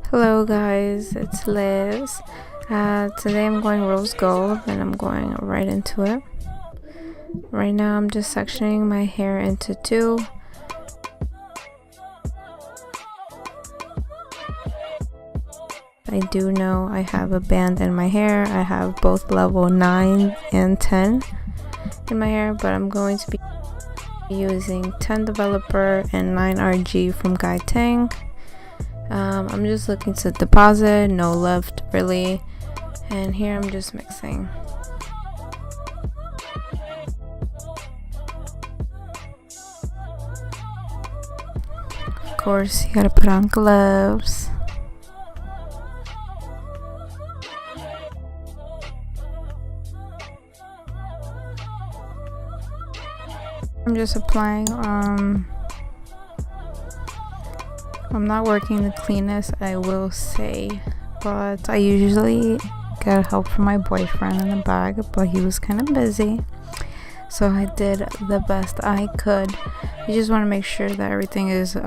Hello guys, it's Liz. Today I'm going rose gold and I'm going right into it. Right now I'm just sectioning my hair into two. I do know I have a band in my hair. I have both level 9 and 10 in my hair, but I'm going to be using 10 developer and 9 RG from Guy Tang. I'm just looking to deposit, no lift really, and here I'm just mixing. Of course, you gotta put on gloves. I'm just applying. I'm not working the cleanest, I will say, but I usually get help from my boyfriend in the bag, but he was kind of busy, so I did the best I could. You just want to make sure that everything is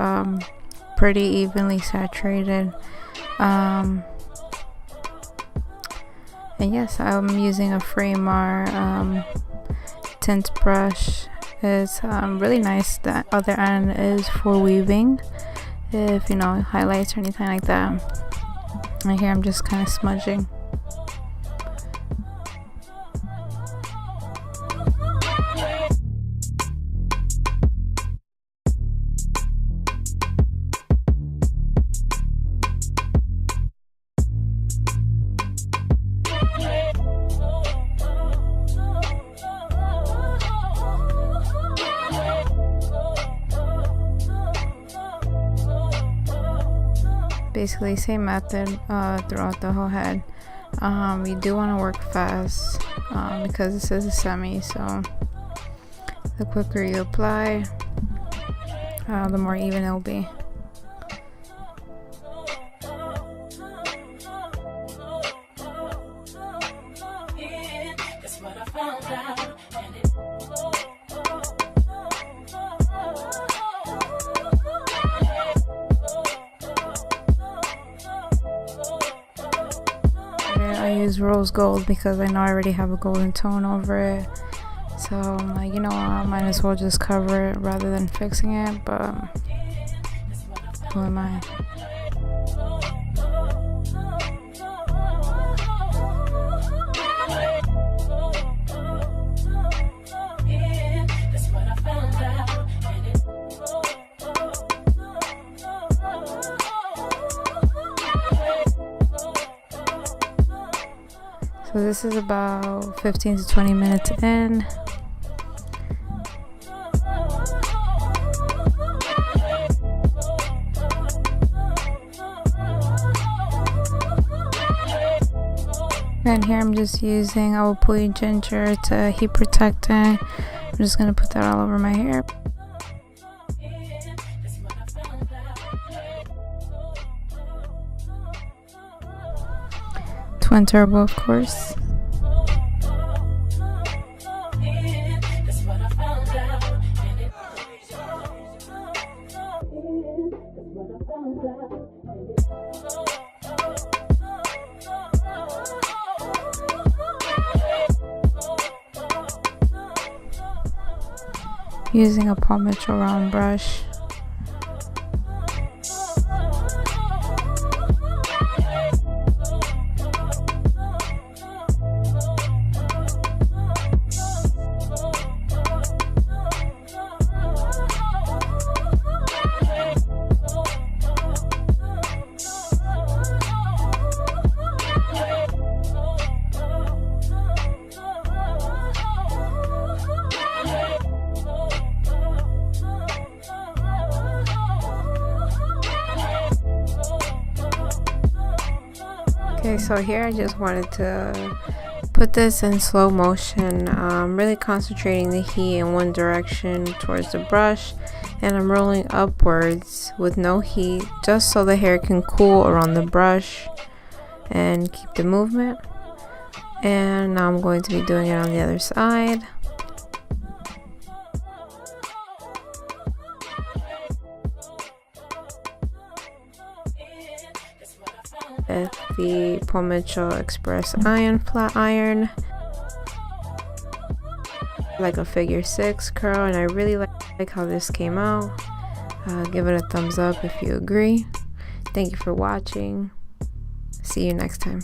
pretty evenly saturated. And yes, I'm using a Framar tint brush. It's really nice. The other end is for weaving, if you know, highlights or anything like that. And here I'm just kind of smudging. Basically same method throughout the whole head. You do want to work fast because this is a semi, so the quicker you apply, the more even it'll be. I use rose gold because I know I already have a golden tone over it, so I'm like, you know, I might as well just cover it rather than fixing it, but who am I? So this is about 15 to 20 minutes in. And here I'm just using Awapuhi Ginger to heat protect it. I'm just gonna put that all over my hair. Twin turbo, of course. Using a Paul Mitchell round brush. Okay, so here I just wanted to put this in slow motion, really concentrating the heat in one direction towards the brush, and I'm rolling upwards with no heat just so the hair can cool around the brush and keep the movement. And now I'm going to be doing it on the other side. with the Paul Mitchell Express Iron Flat Iron, like a figure 6 curl, and I really like how this came out. Give it a thumbs up if you agree. Thank you for watching. See you next time.